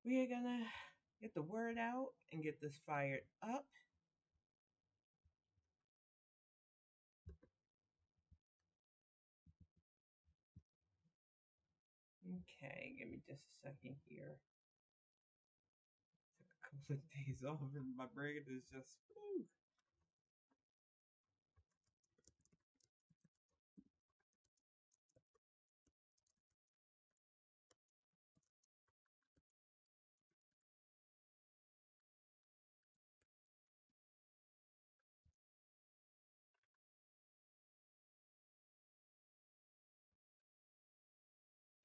We are gonna get the word out and get this fired up. Okay, give me just a second here. Took a couple of days off and my brain is just whew.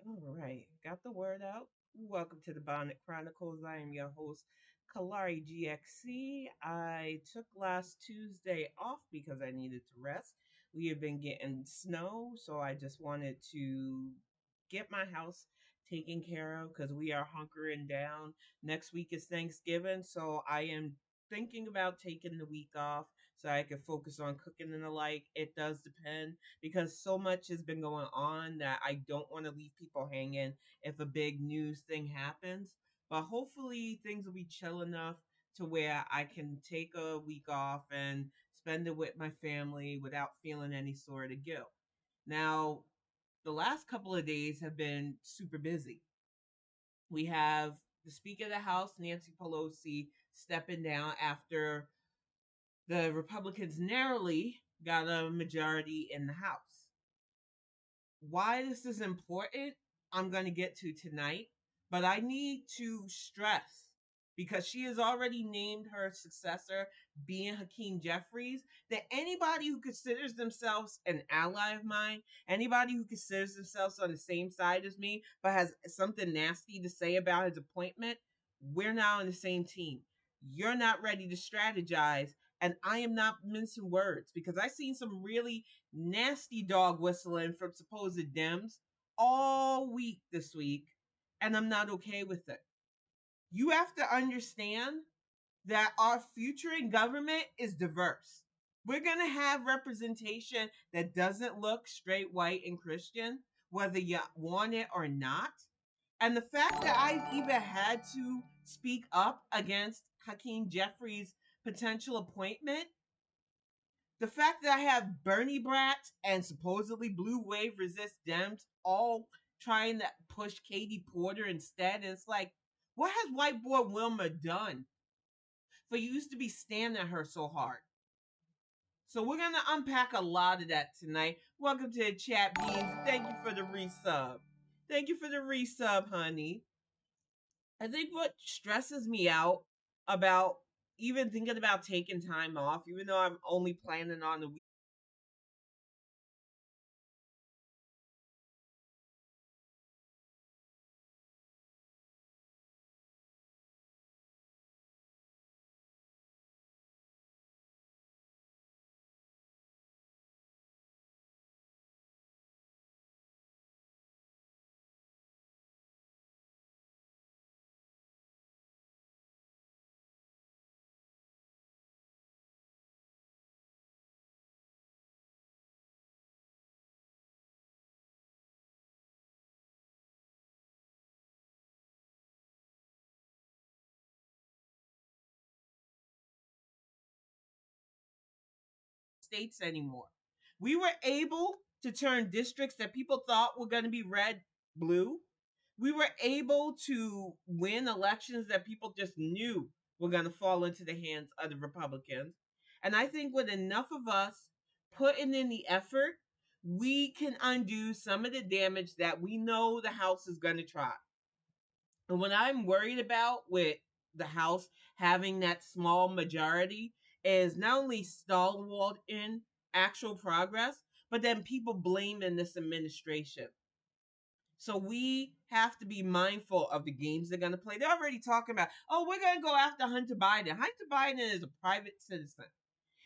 All right, got the word out. Welcome to the Bonnet Chronicles. I am your host, Kalari GXC. I took last Tuesday off because I needed to rest. We have been getting snow, so I just wanted to get my house taken care of because we are hunkering down. Next week is Thanksgiving, so I am thinking about taking the week off so I can focus on cooking and the like. It does depend because so much has been going on that I don't want to leave people hanging if a big news thing happens. But hopefully things will be chill enough to where I can take a week off and spend it with my family without feeling any sort of guilt. Now, the last couple of days have been super busy. We have the Speaker of the House, Nancy Pelosi, stepping down after the Republicans narrowly got a majority in the House. Why this is important, I'm going to get to tonight, but I need to stress because she has already named her successor being Hakeem Jeffries, that anybody who considers themselves an ally of mine, anybody who considers themselves on the same side as me but has something nasty to say about his appointment, we're now on the same team. You're not ready to strategize, and I am not mincing words because I've seen some really nasty dog whistling from supposed Dems all week this week, and I'm not okay with it. You have to understand that our future in government is diverse. We're going to have representation that doesn't look straight white and Christian, whether you want it or not. And the fact that I've even had to speak up against Hakeem Jeffries' potential appointment, the fact that I have Bernie brats and supposedly blue wave resist Dems all trying to push Katie Porter instead, and it's like, what has white boy Wilma done for you used to be standing at her so hard? So we're gonna unpack a lot of that tonight. Welcome to the chat, Beans. Thank you for the resub. Thank you for the resub, honey. I think what stresses me out about even thinking about taking time off, even though I'm only planning on a week, states anymore. We were able to turn districts that people thought were going to be red blue. We were able to win elections that people just knew were going to fall into the hands of the Republicans. And I think with enough of us putting in the effort, we can undo some of the damage that we know the House is going to try. And what I'm worried about with the House having that small majority is not only stalwart in actual progress, but then people blaming this administration. So we have to be mindful of the games they're going to play. They're already talking about, oh, we're going to go after Hunter Biden. Hunter Biden is a private citizen.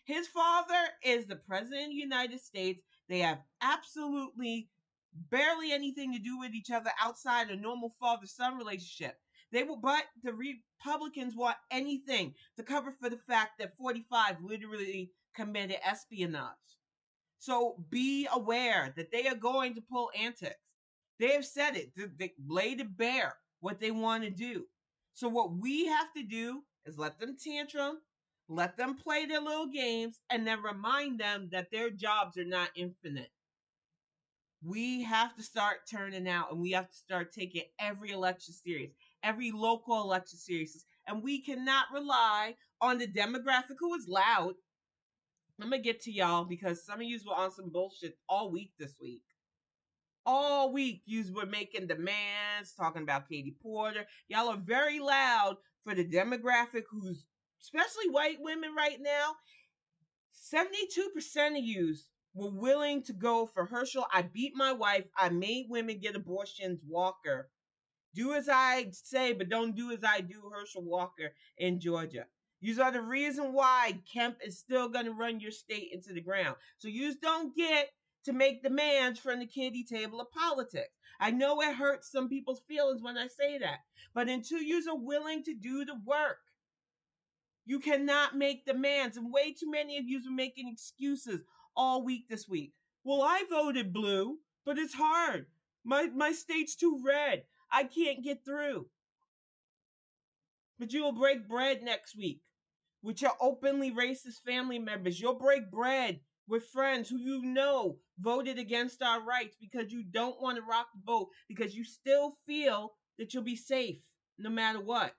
His father is the president of the United States. They have absolutely barely anything to do with each other outside a normal father-son relationship. They will, but the Republicans want anything to cover for the fact that 45 literally committed espionage. So be aware that they are going to pull antics. They have said it. They lay to bear what they want to do. So what we have to do is let them tantrum, let them play their little games, and then remind them that their jobs are not infinite. We have to start turning out, and we have to start taking every election serious, every local election serious. And we cannot rely on the demographic who is loud. I'm gonna get to y'all because some of you were on some bullshit all week this week. All week, you were making demands, talking about Katie Porter. Y'all are very loud for the demographic who's, especially white women right now. 72% of yous were willing to go for Herschel. I beat my wife. I made women get abortions. Walker. Do as I say, but don't do as I do. Herschel Walker in Georgia. Yous are the reason why Kemp is still going to run your state into the ground. So yous don't get to make demands from the kiddie table of politics. I know it hurts some people's feelings when I say that, but until yous are willing to do the work, you cannot make demands. And way too many of you are making excuses all week this week. Well, I voted blue, but it's hard. My state's too red. I can't get through. But you will break bread next week with your openly racist family members. You'll break bread with friends who you know voted against our rights because you don't want to rock the boat, because you still feel that you'll be safe no matter what.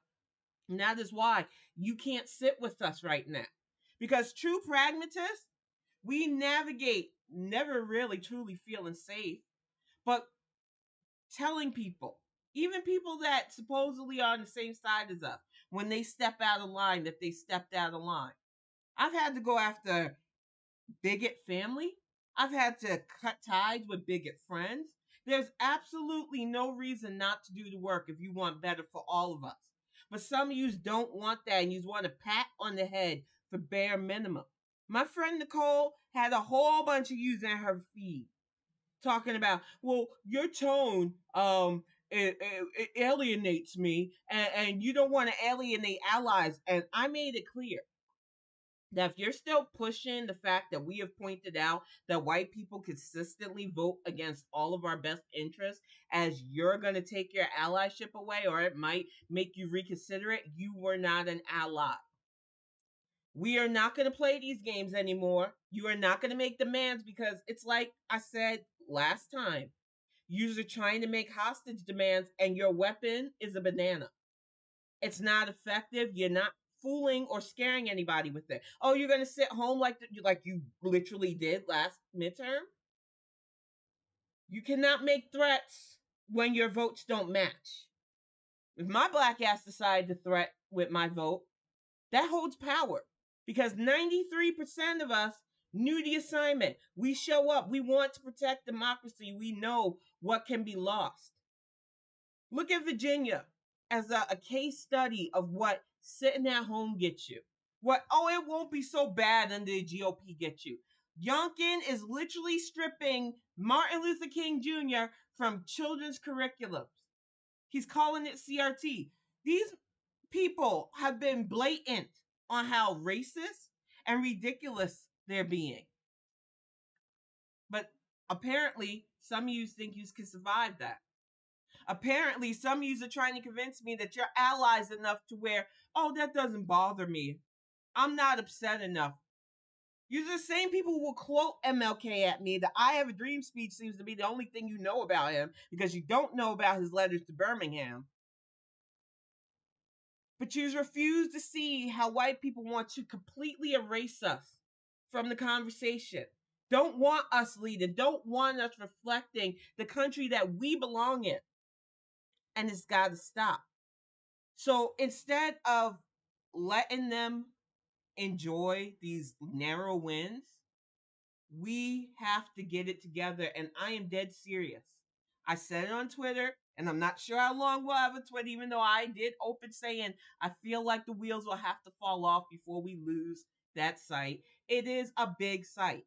And that is why you can't sit with us right now. Because true pragmatists, we navigate never really truly feeling safe, but telling people, even people that supposedly are on the same side as us, when they step out of line, that they stepped out of line. I've had to go after bigot family. I've had to cut ties with bigot friends. There's absolutely no reason not to do the work if you want better for all of us. But some of you don't want that, and you want a pat on the head for bare minimum. My friend Nicole had a whole bunch of yous in her feed talking about, well, your tone it alienates me, and you don't want to alienate allies. And I made it clear that if you're still pushing the fact that we have pointed out that white people consistently vote against all of our best interests, as you're going to take your allyship away, or it might make you reconsider it, you were not an ally. We are not going to play these games anymore. You are not going to make demands, because it's like I said last time. You're trying to make hostage demands, and your weapon is a banana. It's not effective. You're not fooling or scaring anybody with it. Oh, you're gonna sit home like you literally did last midterm. You cannot make threats when your votes don't match. If my black ass decided to threat with my vote, that holds power, because 93% of us knew the assignment. We show up. We want to protect democracy. We know what can be lost. Look at Virginia as a case study of what sitting at home gets you. What, oh, it won't be so bad under the GOP gets you. Youngkin is literally stripping Martin Luther King Jr. from children's curriculums. He's calling it CRT. These people have been blatant on how racist and ridiculous they're being. But apparently, some of you think you can survive that. Apparently, some of you are trying to convince me that you're allies enough to where, oh, that doesn't bother me. I'm not upset enough. You're the same people who will quote MLK at me. The I Have a Dream speech seems to be the only thing you know about him, because you don't know about his letters to Birmingham. But you refuse to see how white people want to completely erase us from the conversation. Don't want us leading. Don't want us reflecting the country that we belong in. And it's got to stop. So instead of letting them enjoy these narrow wins, we have to get it together. And I am dead serious. I said it on Twitter, and I'm not sure how long we'll have a Twitter, even though I did open saying I feel like the wheels will have to fall off before we lose that site. It is a big site.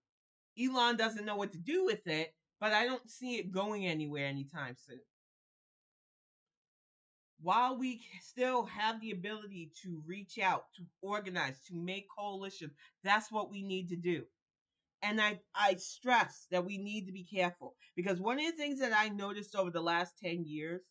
Elon doesn't know what to do with it, but I don't see it going anywhere anytime soon. While we still have the ability to reach out, to organize, to make coalitions, that's what we need to do. And I stress that we need to be careful, because one of the things that I noticed over the last 10 years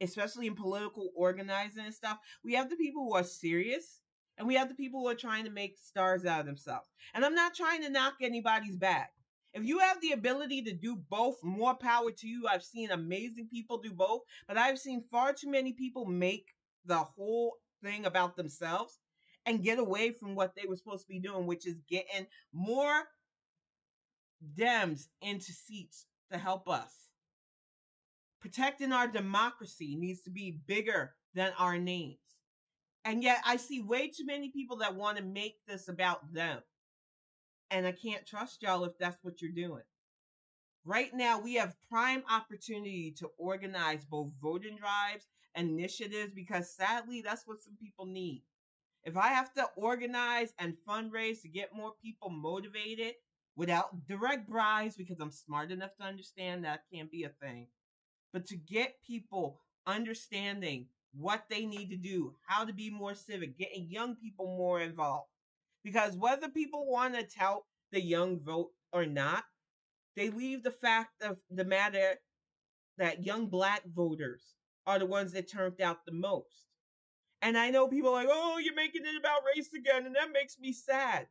especially in political organizing and stuff. We have the people who are serious, and we have the people who are trying to make stars out of themselves. And I'm not trying to knock anybody's back. If you have the ability to do both, more power to you. I've seen amazing people do both, but I've seen far too many people make the whole thing about themselves and get away from what they were supposed to be doing, which is getting more Dems into seats to help us. Protecting our democracy needs to be bigger than our names. And yet I see way too many people that want to make this about them. And I can't trust y'all if that's what you're doing. Right now, we have prime opportunity to organize both voting drives and initiatives because sadly, that's what some people need. If I have to organize and fundraise to get more people motivated without direct bribes, because I'm smart enough to understand that can't be a thing, but to get people understanding what they need to do, how to be more civic, getting young people more involved. Because whether people want to tout the young vote or not, they leave the fact of the matter that young black voters are the ones that turned out the most. And I know people are like, oh, you're making it about race again, and that makes me sad.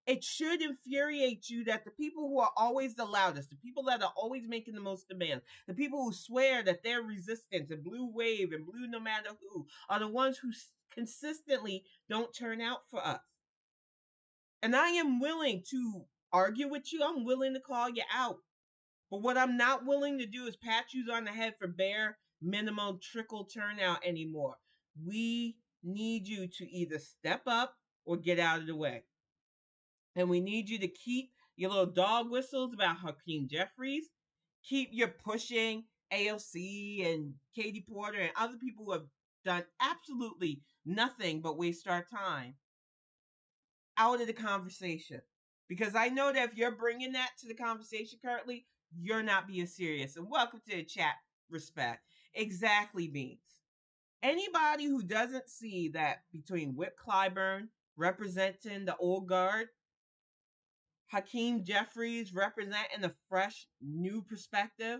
It should infuriate you that the people who are always the loudest, the people that are always making the most demands, the people who swear that they're resistant and blue wave and blue no matter who, are the ones who consistently don't turn out for us. And I am willing to argue with you. I'm willing to call you out. But what I'm not willing to do is pat you on the head for bare minimum trickle turnout anymore. We need you to either step up or get out of the way. And we need you to keep your little dog whistles about Hakeem Jeffries. Keep your pushing AOC and Katie Porter and other people who have done absolutely nothing but waste our time out of the conversation. Because I know that if you're bringing that to the conversation currently, you're not being serious. And welcome to the chat, respect. Exactly, Beans. Anybody who doesn't see that between Whip Clyburn representing the old guard, Hakeem Jeffries representing the fresh new perspective,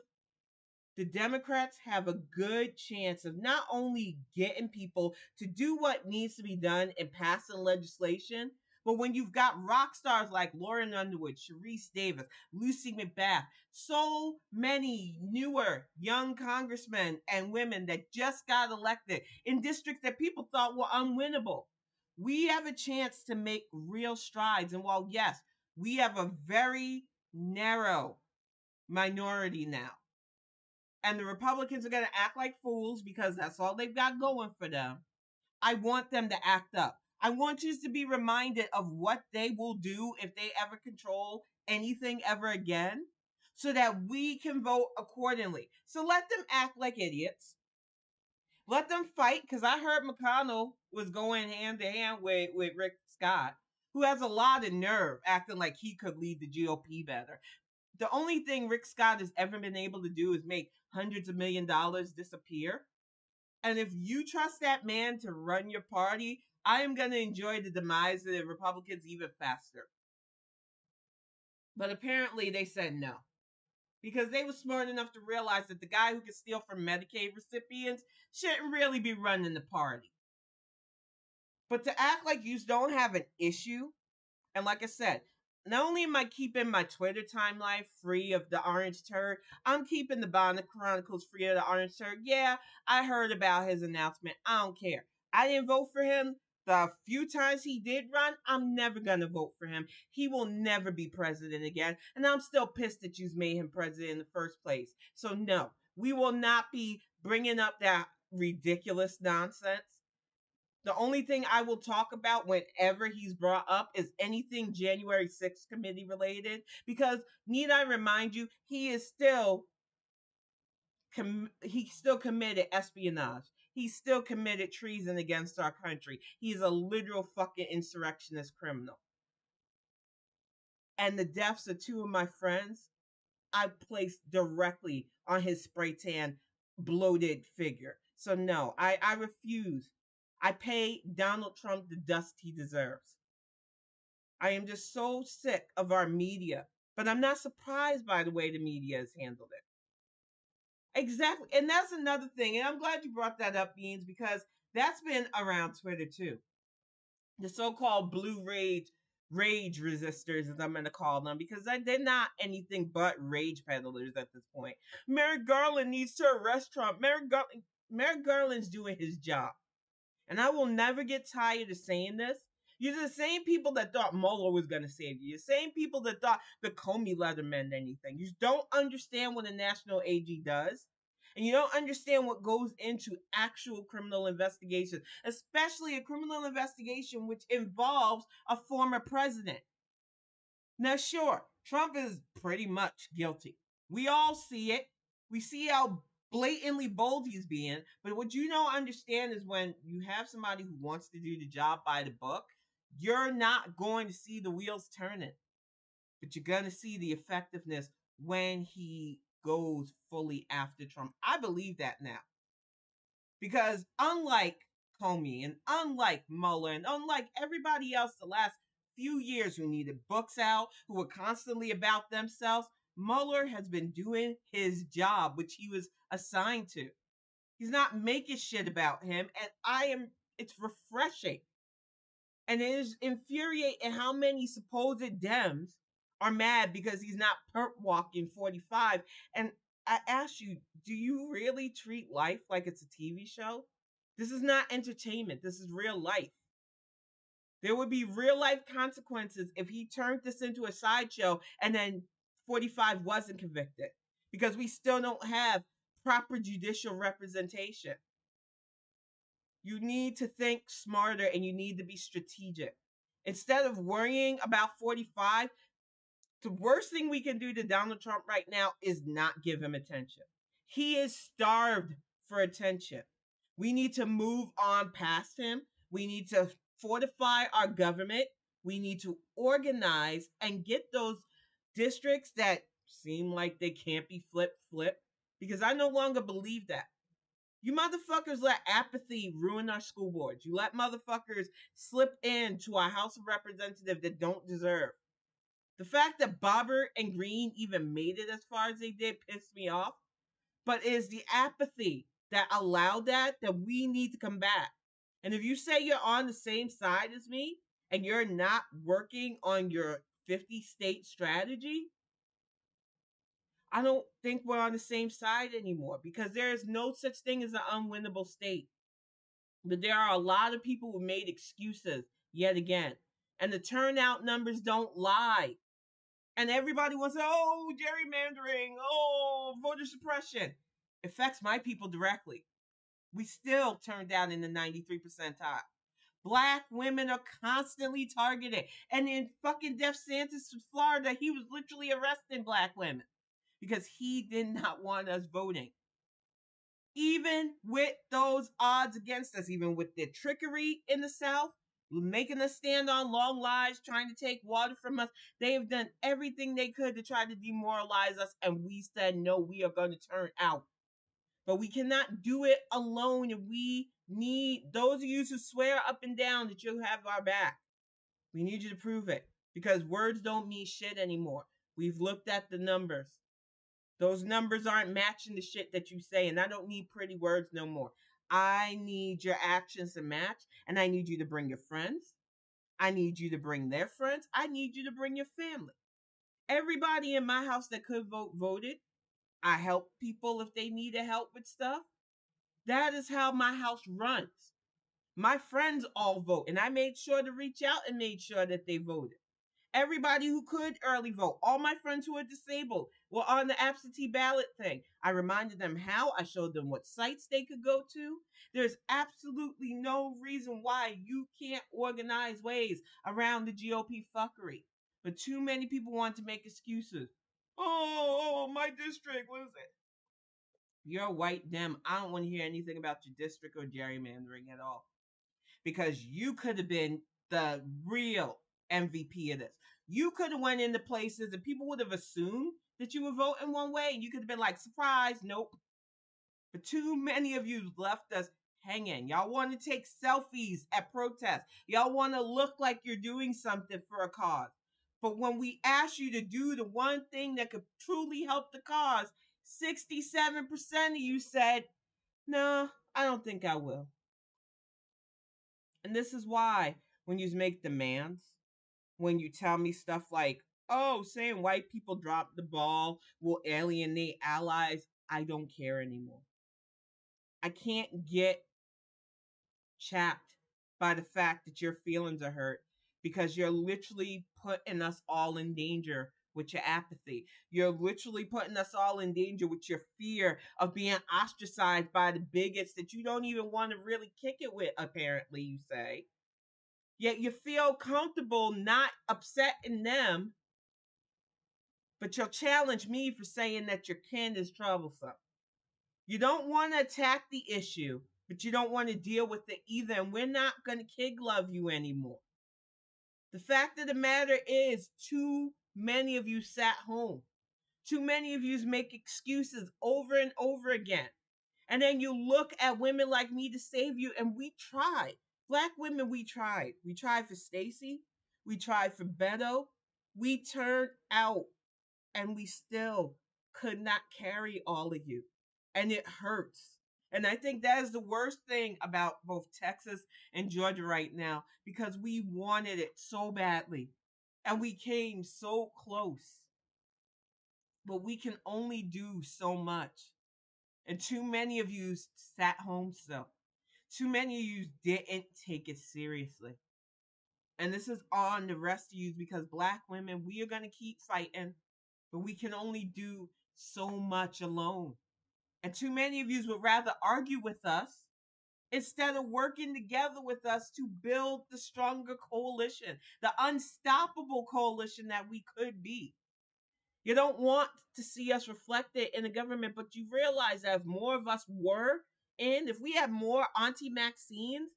the Democrats have a good chance of not only getting people to do what needs to be done in passing legislation, but when you've got rock stars like Lauren Underwood, Sharice Davis, Lucy McBath, so many newer young congressmen and women that just got elected in districts that people thought were unwinnable, we have a chance to make real strides. And while, yes, we have a very narrow minority now, and the Republicans are going to act like fools because that's all they've got going for them. I want them to act up. I want you to be reminded of what they will do if they ever control anything ever again so that we can vote accordingly. So let them act like idiots. Let them fight because I heard McConnell was going hand to hand with Rick Scott, who has a lot of nerve acting like he could lead the GOP better. The only thing Rick Scott has ever been able to do is make hundreds of $1,000,000 disappear. And if you trust that man to run your party, I am going to enjoy the demise of the Republicans even faster. But apparently they said no because they were smart enough to realize that the guy who could steal from Medicaid recipients shouldn't really be running the party. But to act like you don't have an issue, and like I said, not only am I keeping my Twitter timeline free of the orange turd, I'm keeping the Bonnet Chronicles free of the orange turd. Yeah, I heard about his announcement. I don't care. I didn't vote for him. The few times he did run, I'm never going to vote for him. He will never be president again. And I'm still pissed that you made him president in the first place. So, no, we will not be bringing up that ridiculous nonsense. The only thing I will talk about whenever he's brought up is anything January 6th committee related, because need I remind you, he still committed espionage. He still committed treason against our country. He's a literal fucking insurrectionist criminal. And the deaths of two of my friends, I placed directly on his spray tan bloated figure. So no, I refuse. I pay Donald Trump the dust he deserves. I am just so sick of our media, but I'm not surprised by the way the media has handled it. Exactly. And that's another thing. And I'm glad you brought that up, Beans, because that's been around Twitter too. The so-called blue rage resistors, as I'm going to call them, because they're not anything but rage peddlers at this point. Merrick Garland needs to arrest Trump. Merrick Garland's doing his job. And I will never get tired of saying this. You're the same people that thought Mueller was going to save you. The same people that thought the Comey letter meant anything. You don't understand what a national AG does. And you don't understand what goes into actual criminal investigation, especially a criminal investigation which involves a former president. Now, sure, Trump is pretty much guilty. We all see it. We see how blatantly bold he's being. But what you don't understand is when you have somebody who wants to do the job by the book, you're not going to see the wheels turning, but you're going to see the effectiveness when he goes fully after Trump. I believe that now. Because unlike Comey and unlike Mueller and unlike everybody else the last few years who needed books out, who were constantly about themselves, Mueller has been doing his job, which he was assigned to. He's not making shit about him, and it's refreshing. And it is infuriating how many supposed Dems are mad because he's not perp walking 45. And I ask you, do you really treat life like it's a TV show? This is not entertainment. This is real life. There would be real life consequences if he turned this into a sideshow and then 45 wasn't convicted because we still don't have proper judicial representation. You need to think smarter and you need to be strategic. Instead of worrying about 45, the worst thing we can do to Donald Trump right now is not give him attention. He is starved for attention. We need to move on past him. We need to fortify our government. We need to organize and get those districts that seem like they can't be flipped because I no longer believe that. You motherfuckers let apathy ruin our school boards. You let motherfuckers slip into our House of Representatives that don't deserve. The fact that Bobber and Green even made it as far as they did pissed me off. But it is the apathy that allowed that we need to combat. And if you say you're on the same side as me and you're not working on your 50 state strategy, I don't think we're on the same side anymore because there is no such thing as an unwinnable state. But there are a lot of people who made excuses yet again. And the turnout numbers don't lie. And everybody wants to say, oh, gerrymandering, oh, voter suppression. It affects my people directly. We still turn down in the 93 percentile. Black women are constantly targeted. And in fucking Death Santis, Florida, he was literally arresting black women because he did not want us voting. Even with those odds against us, even with their trickery in the South, making us stand on long lies, trying to take water from us, they have done everything they could to try to demoralize us. And we said, no, we are going to turn out. But we cannot do it alone. And we need those of you who swear up and down that you have our back. We need you to prove it because words don't mean shit anymore. We've looked at the numbers. Those numbers aren't matching the shit that you say, and I don't need pretty words no more. I need your actions to match, and I need you to bring your friends. I need you to bring their friends. I need you to bring your family. Everybody in my house that could vote voted. I help people if they needed help with stuff. That is how my house runs. My friends all vote, and I made sure to reach out and made sure that they voted. Everybody who could early vote, all my friends who are disabled were on the absentee ballot thing. I reminded them how, I showed them what sites they could go to. There's absolutely no reason why you can't organize ways around the GOP fuckery. But too many people want to make excuses. Oh, my district, what is it? You're a white Dem. I don't want to hear anything about your district or gerrymandering at all. Because you could have been the real MVP of this. You could have went into places and people would have assumed that you would vote in one way and you could have been like, surprise, nope. But too many of you left us hanging. Y'all want to take selfies at protests. Y'all want to look like you're doing something for a cause. But when we ask you to do the one thing that could truly help the cause, 67% of you said, no, I don't think I will. And this is why when you make demands, when you tell me stuff like, oh, saying white people drop the ball will alienate allies, I don't care anymore. I can't get chapped by the fact that your feelings are hurt because you're literally putting us all in danger with your apathy. You're literally putting us all in danger with your fear of being ostracized by the bigots that you don't even want to really kick it with, apparently, you say. Yet you feel comfortable not upsetting them, but you'll challenge me for saying that your kin is troublesome. You don't want to attack the issue, but you don't want to deal with it either. And we're not going to kid glove you anymore. The fact of the matter is, too many of you sat home. Too many of you make excuses over and over again. And then you look at women like me to save you, and we tried. Black women, we tried. We tried for Stacy. We tried for Beto. We turned out, and we still could not carry all of you. And it hurts. And I think that is the worst thing about both Texas and Georgia right now, because we wanted it so badly. And we came so close. But we can only do so much. And too many of you sat home still. Too many of you didn't take it seriously. And this is on the rest of you, because Black women, we are going to keep fighting, but we can only do so much alone. And too many of you would rather argue with us instead of working together with us to build the stronger coalition, the unstoppable coalition that we could be. You don't want to see us reflected in the government, but you realize that if more of us were in, if we had more Auntie Maxines,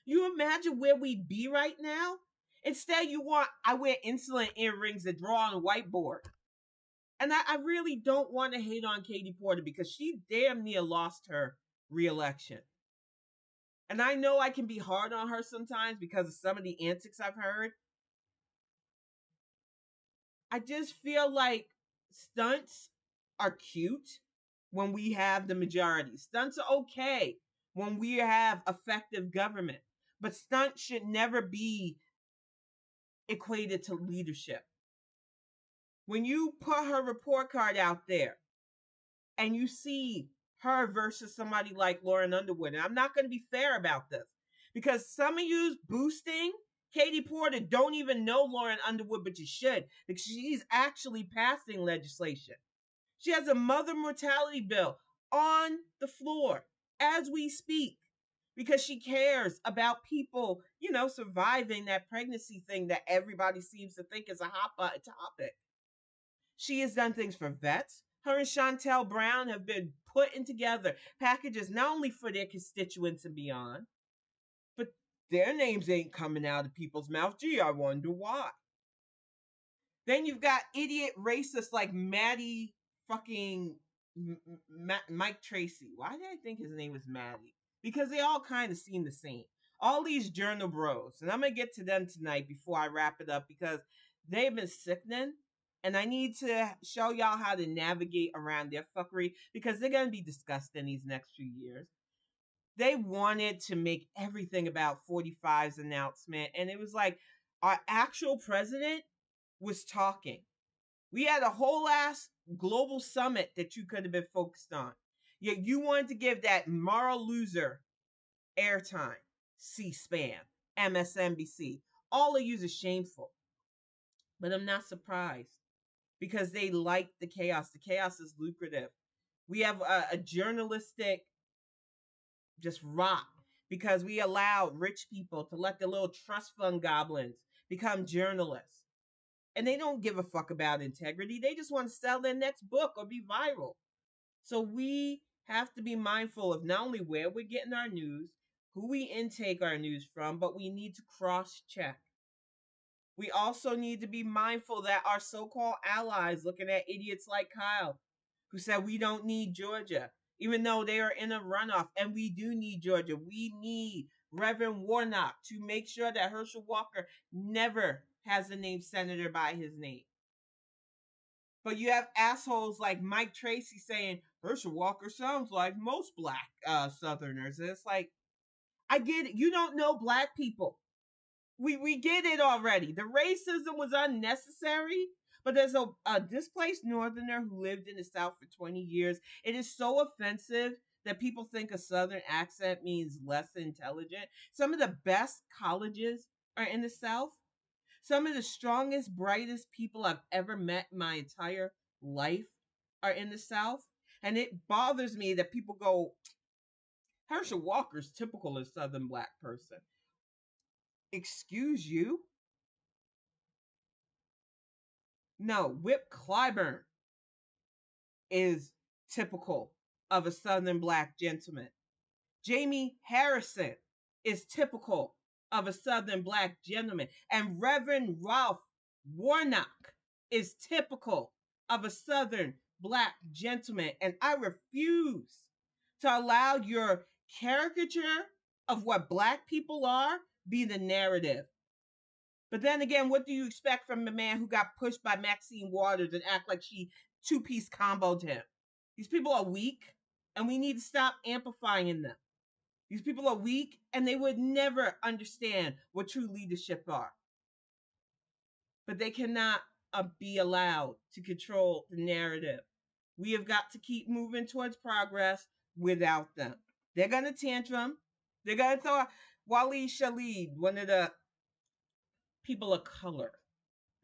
you imagine where we'd be right now? Instead, you want, I wear insulin earrings that draw on a whiteboard. And I really don't want to hate on Katie Porter because she damn near lost her reelection. And I know I can be hard on her sometimes because of some of the antics I've heard. I just feel like stunts are cute when we have the majority. Stunts are okay when we have effective government. But stunts should never be equated to leadership. When you put her report card out there and you see her versus somebody like Lauren Underwood, and I'm not going to be fair about this because some of you boosting Katie Porter don't even know Lauren Underwood, but you should, because she's actually passing legislation. She has a mother mortality bill on the floor as we speak because she cares about people, surviving that pregnancy thing that everybody seems to think is a hot button topic. She has done things for vets. Her and Chantel Brown have been putting together packages not only for their constituents and beyond, but their names ain't coming out of people's mouths. Gee, I wonder why. Then you've got idiot racists like Maddie fucking Mike Tracy. Why did I think his name was Maddie? Because they all kind of seem the same. All these journal bros, and I'm going to get to them tonight before I wrap it up because they've been sickening. And I need to show y'all how to navigate around their fuckery because they're going to be discussed in these next few years. They wanted to make everything about 45's announcement. And it was like our actual president was talking. We had a whole ass global summit that you could have been focused on. Yet you wanted to give that moral loser airtime. C-SPAN, MSNBC. All of you are shameful. But I'm not surprised because they like the chaos. The chaos is lucrative. We have a journalistic just rot because we allow rich people to let the little trust fund goblins become journalists. And they don't give a fuck about integrity. They just want to sell their next book or be viral. So we have to be mindful of not only where we're getting our news, who we intake our news from, but we need to cross check. We also need to be mindful that our so-called allies, looking at idiots like Kyle, who said we don't need Georgia, even though they are in a runoff, and we do need Georgia. We need Reverend Warnock to make sure that Herschel Walker never has the name senator by his name. But you have assholes like Mike Tracy saying Herschel Walker sounds like most black Southerners. And it's like, I get it. You don't know black people. We get it already. The racism was unnecessary. But there's a displaced northerner who lived in the South for 20 years. It is so offensive that people think a Southern accent means less intelligent. Some of the best colleges are in the South. Some of the strongest, brightest people I've ever met in my entire life are in the South. And it bothers me that people go, Herschel Walker's typical of Southern black person. Excuse you? No, Whip Clyburn is typical of a Southern black gentleman. Jamie Harrison is typical of a Southern black gentleman. And Reverend Ralph Warnock is typical of a Southern black gentleman. And I refuse to allow your caricature of what black people are be the narrative. But then again, what do you expect from the man who got pushed by Maxine Waters and act like she two-piece comboed him? These people are weak, and we need to stop amplifying them. These people are weak, and they would never understand what true leadership are. But they cannot be allowed to control the narrative. We have got to keep moving towards progress without them. They're going to tantrum. They're going to throw Waleed Shaleed, one of the people of color,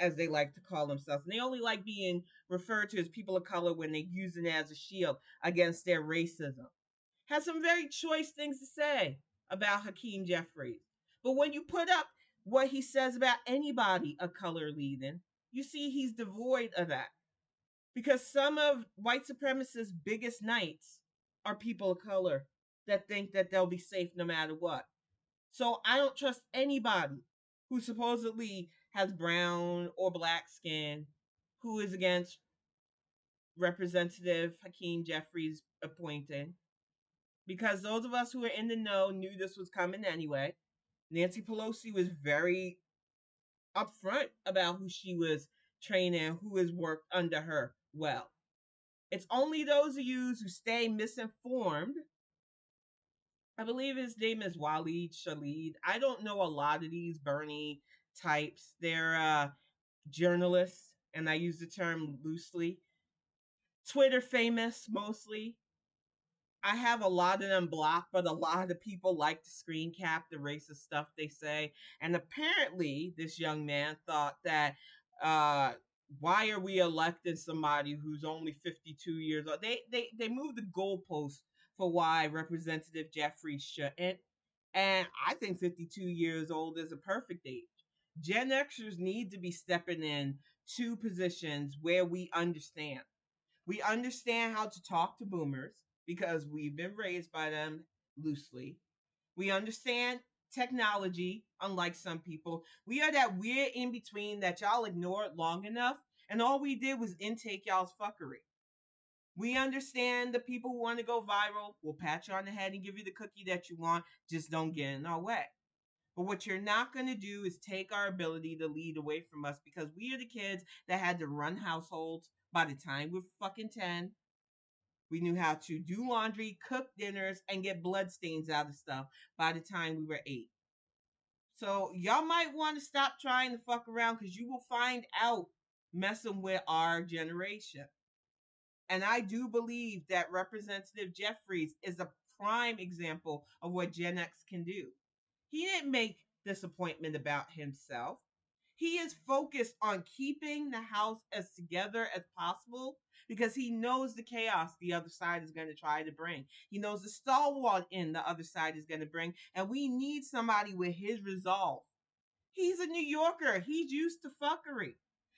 as they like to call themselves. And they only like being referred to as people of color when they use it as a shield against their racism. Has some very choice things to say about Hakeem Jeffries. But when you put up what he says about anybody of color leading, you see he's devoid of that. Because some of white supremacists' biggest knights are people of color that think that they'll be safe no matter what. So I don't trust anybody who supposedly has brown or black skin who is against Representative Hakeem Jeffries' appointing. Because those of us who are in the know knew this was coming anyway. Nancy Pelosi was very upfront about who she was training, who has worked under her well. It's only those of you who stay misinformed. I believe his name is Waleed Shaleed. I don't know a lot of these Bernie types. They're journalists, and I use the term loosely. Twitter famous mostly. I have a lot of them blocked, but a lot of people like to screen cap the racist stuff they say. And apparently, this young man thought that why are we electing somebody who's only 52 years old? They moved the goalpost for why Representative Jeffries shouldn't. And I think 52 years old is a perfect age. Gen Xers need to be stepping in to positions where we understand. We understand how to talk to boomers because we've been raised by them loosely. We understand technology, unlike some people. We are that weird in between that y'all ignored long enough, and all we did was intake y'all's fuckery. We understand the people who want to go viral will pat you on the head and give you the cookie that you want, just don't get in our way. But what you're not going to do is take our ability to lead away from us because we are the kids that had to run households by the time we're fucking 10. We knew how to do laundry, cook dinners, and get bloodstains out of stuff by the time we were 8. So y'all might want to stop trying to fuck around because you will find out messing with our generation. And I do believe that Representative Jeffries is a prime example of what Gen X can do. He didn't make this appointment about himself. He is focused on keeping the House as together as possible because he knows the chaos the other side is going to try to bring. He knows the stalwart in the other side is going to bring, and we need somebody with his resolve. He's a New Yorker. He's used to fuckery.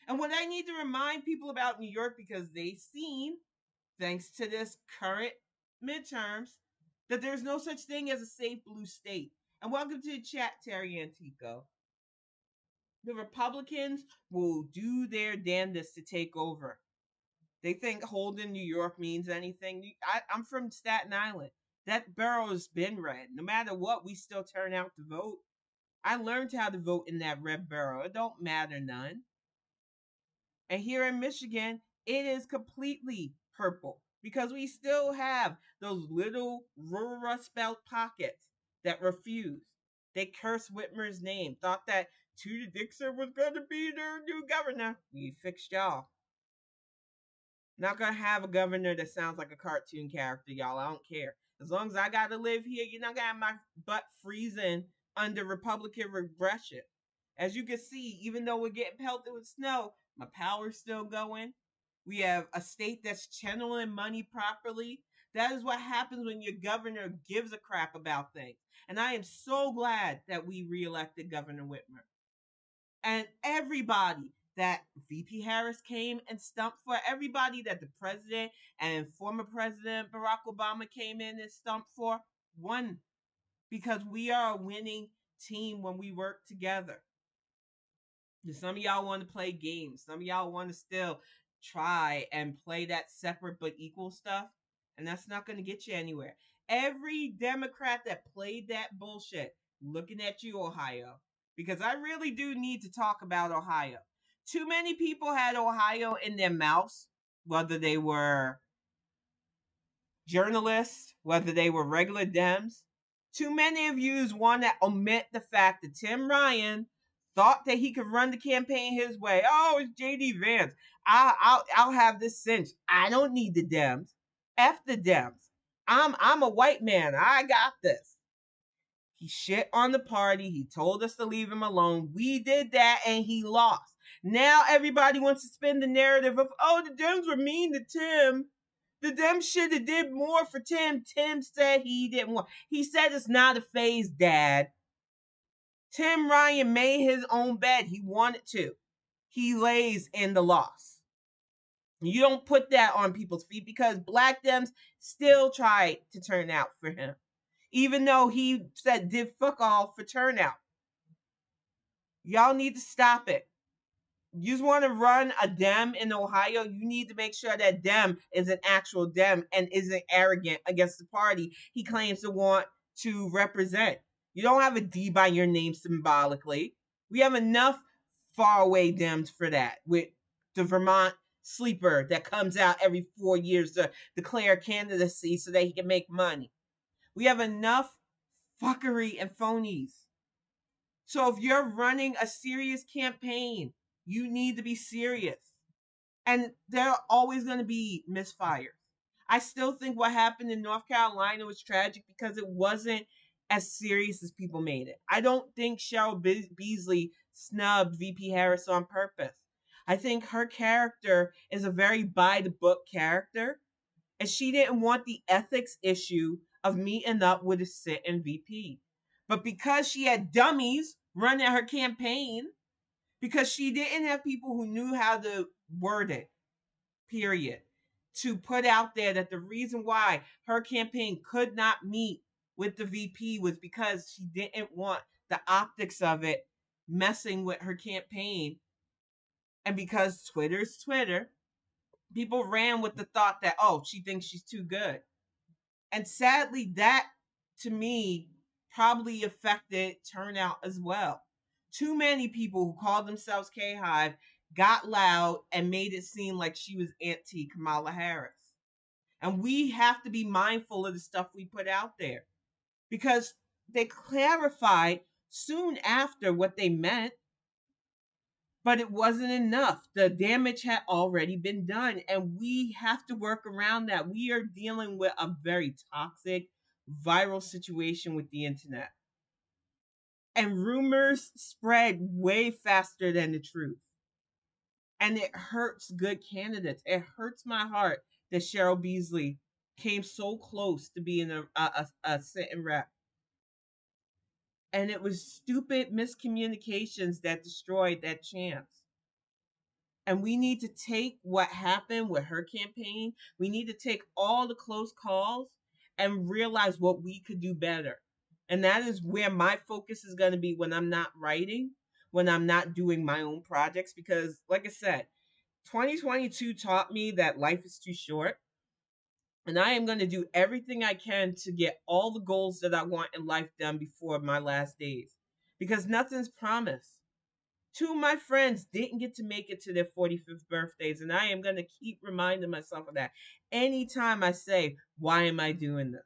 And what I need to remind people about New York because they've seen, thanks to this current midterms, that there's no such thing as a safe blue state. And welcome to the chat, Terry Antico. The Republicans will do their damnedest to take over. They think holding New York means anything. I'm from Staten Island. That borough's been red. No matter what, we still turn out to vote. I learned how to vote in that red borough. It don't matter none. And here in Michigan, It is completely purple because we still have those little rural Rust Belt pockets that refuse. They cursed Whitmer's name, thought that Tudor Dixon was going to be their new governor. We fixed y'all. Not gonna have a governor that sounds like a cartoon character, y'all. I don't care. As long as I gotta live here, you're not gonna have my butt freezing under Republican regression. As you can see, even though we're getting pelted with snow, my power's still going. We have a state that's channeling money properly. That is what happens when your governor gives a crap about things. And I am so glad that we reelected Governor Whitmer. And everybody that VP Harris came and stumped for, everybody that the president and former President Barack Obama came in and stumped for, won, because we are a winning team when we work together. Some of y'all want to play games. Some of y'all want to still try and play that separate but equal stuff. And that's not going to get you anywhere. Every Democrat that played that bullshit, looking at you, Ohio. Because I really do need to talk about Ohio. Too many people had Ohio in their mouths, whether they were journalists, whether they were regular Dems. Too many of you want to omit the fact that Tim Ryan thought that he could run the campaign his way. Oh, it's JD Vance. I'll have this cinch. I don't need the Dems. F the Dems. I'm a white man. I got this. He shit on the party. He told us to leave him alone. We did that and he lost. Now everybody wants to spin the narrative of, oh, the Dems were mean to Tim. The Dems should have did more for Tim. Tim said he didn't want. He said it's not a phase, Dad. Tim Ryan made his own bed. He wanted to. He lays in the loss. You don't put that on people's feet because Black Dems still tried to turn out for him. Even though he said did fuck all for turnout. Y'all need to stop it. You just want to run a Dem in Ohio, you need to make sure that Dem is an actual Dem and isn't arrogant against the party he claims to want to represent. You don't have a D by your name symbolically. We have enough faraway Dems for that with the Vermont sleeper that comes out every 4 years to declare candidacy so that he can make money. We have enough fuckery and phonies. So if you're running a serious campaign, you need to be serious. And there are always going to be misfires. I still think what happened in North Carolina was tragic because it wasn't as serious as people made it. I don't think Cheryl Beasley snubbed VP Harris on purpose. I think her character is a very by the book character, and she didn't want the ethics issue of meeting up with a sitting VP. But because she had dummies running her campaign, because she didn't have people who knew how to word it, period, to put out there that the reason why her campaign could not meet with the VP was because she didn't want the optics of it messing with her campaign. And because Twitter's Twitter, people ran with the thought that, oh, she thinks she's too good. And sadly, that to me probably affected turnout as well. Too many people who called themselves K Hive got loud and made it seem like she was anti Kamala Harris. And we have to be mindful of the stuff we put out there because they clarified soon after what they meant, but it wasn't enough. The damage had already been done, and we have to work around that. We are dealing with a very toxic, viral situation with the internet. And rumors spread way faster than the truth. And it hurts good candidates. It hurts my heart that Cheryl Beasley came so close to being a sitting rep. And it was stupid miscommunications that destroyed that chance. And we need to take what happened with her campaign. We need to take all the close calls and realize what we could do better. And that is where my focus is going to be when I'm not writing, when I'm not doing my own projects. Because, like I said, 2022 taught me that life is too short. And I am going to do everything I can to get all the goals that I want in life done before my last days. Because nothing's promised. Two of my friends didn't get to make it to their 45th birthdays, and I am going to keep reminding myself of that anytime I say, why am I doing this?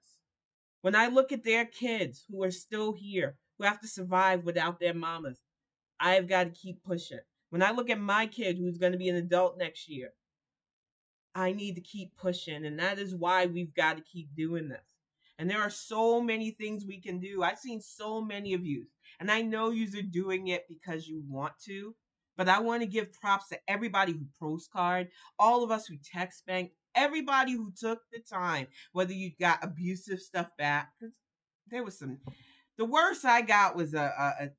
When I look at their kids who are still here, who have to survive without their mamas, I've got to keep pushing. When I look at my kid who's going to be an adult next year, I need to keep pushing. And that is why we've got to keep doing this. And there are so many things we can do. I've seen so many of you. And I know you are doing it because you want to. But I want to give props to everybody who postcard, all of us who text bank, everybody who took the time, whether you got abusive stuff back. Because there was some. The worst I got was a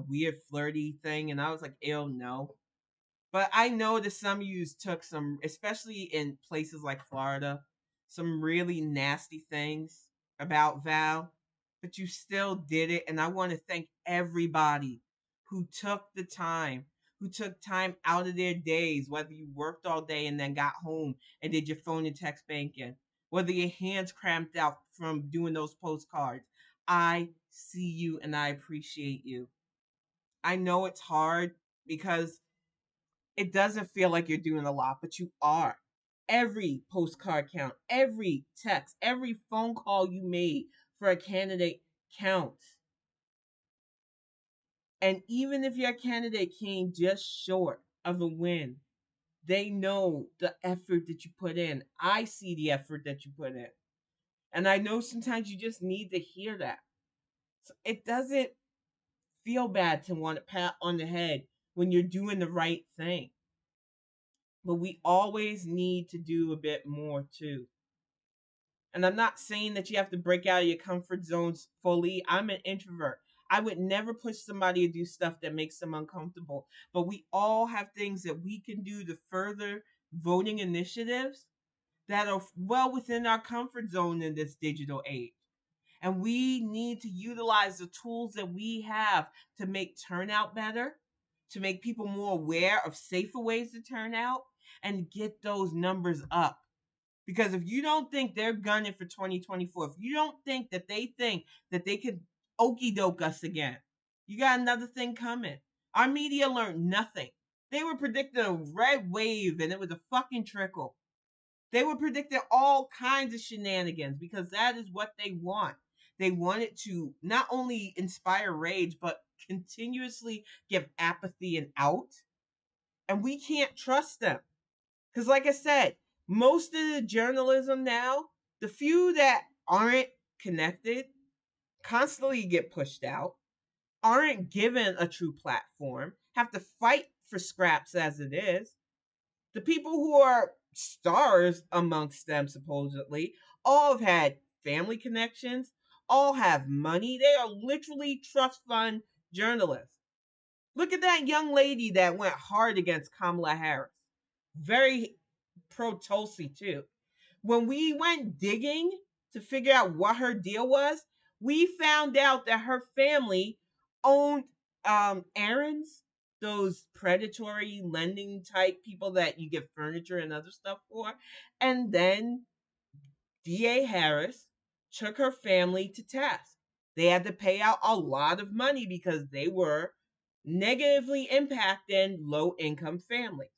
weird flirty thing. And I was like, ew, no. But I know that some of you took some, especially in places like Florida, some really nasty things about Val, but you still did it. And I want to thank everybody who took the time, who took time out of their days, whether you worked all day and then got home and did your phone and text banking, whether your hands cramped out from doing those postcards. I see you and I appreciate you. I know it's hard because it doesn't feel like you're doing a lot, but you are. Every postcard count, every text, every phone call you made for a candidate counts. And even if your candidate came just short of a win, they know the effort that you put in. I see the effort that you put in. And I know sometimes you just need to hear that. So it doesn't feel bad to want a pat on the head when you're doing the right thing. But we always need to do a bit more too. And I'm not saying that you have to break out of your comfort zones fully. I'm an introvert. I would never push somebody to do stuff that makes them uncomfortable. But we all have things that we can do to further voting initiatives that are well within our comfort zone in this digital age. And we need to utilize the tools that we have to make turnout better, to make people more aware of safer ways to turn out, and get those numbers up. Because if you don't think they're gunning for 2024, if you don't think that they could okey doke us again, you got another thing coming. Our media learned nothing. They were predicting a red wave and it was a fucking trickle. They were predicting all kinds of shenanigans because that is what they want. They want it to not only inspire rage, but continuously give apathy and out. And we can't trust them. Because, like I said, most of the journalism now, the few that aren't connected, constantly get pushed out, aren't given a true platform, have to fight for scraps as it is. The people who are stars amongst them, supposedly, all have had family connections, all have money. They are literally trust fund journalists. Look at that young lady that went hard against Kamala Harris. Very pro Tulsi, too. When we went digging to figure out what her deal was, we found out that her family owned Aaron's, those predatory lending type people that you get furniture and other stuff for. And then DA Harris took her family to task. They had to pay out a lot of money because they were negatively impacting low income families.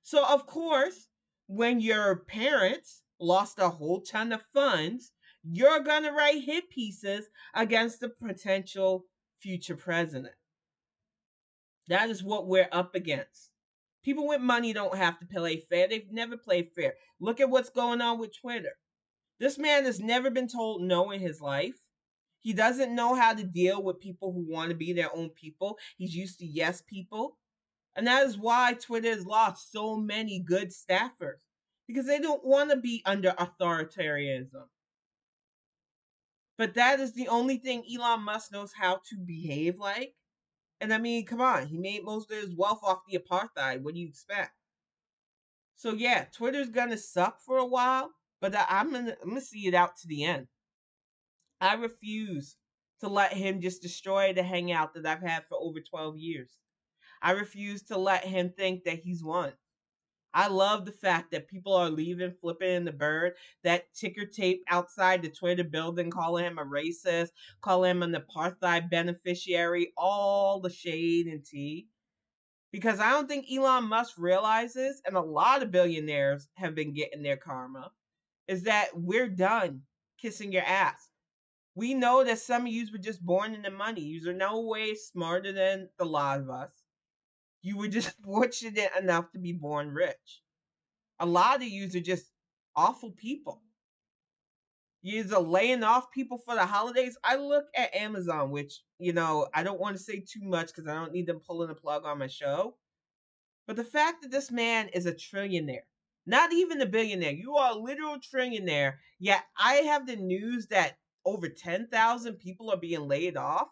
So, of course, when your parents lost a whole ton of funds, you're going to write hit pieces against the potential future president. That is what we're up against. People with money don't have to play fair. They've never played fair. Look at what's going on with Twitter. This man has never been told no in his life. He doesn't know how to deal with people who want to be their own people. He's used to yes people. And that is why Twitter has lost so many good staffers because they don't want to be under authoritarianism. But that is the only thing Elon Musk knows how to behave like. And I mean, come on, he made most of his wealth off the apartheid. What do you expect? So yeah, Twitter's gonna suck for a while, but I'm gonna see it out to the end. I refuse to let him just destroy the hangout that I've had for over 12 years. I refuse to let him think that he's won. I love the fact that people are leaving, flipping the bird, that ticker tape outside the Twitter building, calling him a racist, calling him an apartheid beneficiary, all the shade and tea. Because I don't think Elon Musk realizes, and a lot of billionaires have been getting their karma, is that we're done kissing your ass. We know that some of you were just born into money. You are no way smarter than the lot of us. You were just fortunate enough to be born rich. A lot of you are just awful people. You're laying off people for the holidays. I look at Amazon, which, I don't want to say too much because I don't need them pulling a plug on my show. But the fact that this man is a trillionaire, not even a billionaire, you are a literal trillionaire, yet I have the news that over 10,000 people are being laid off.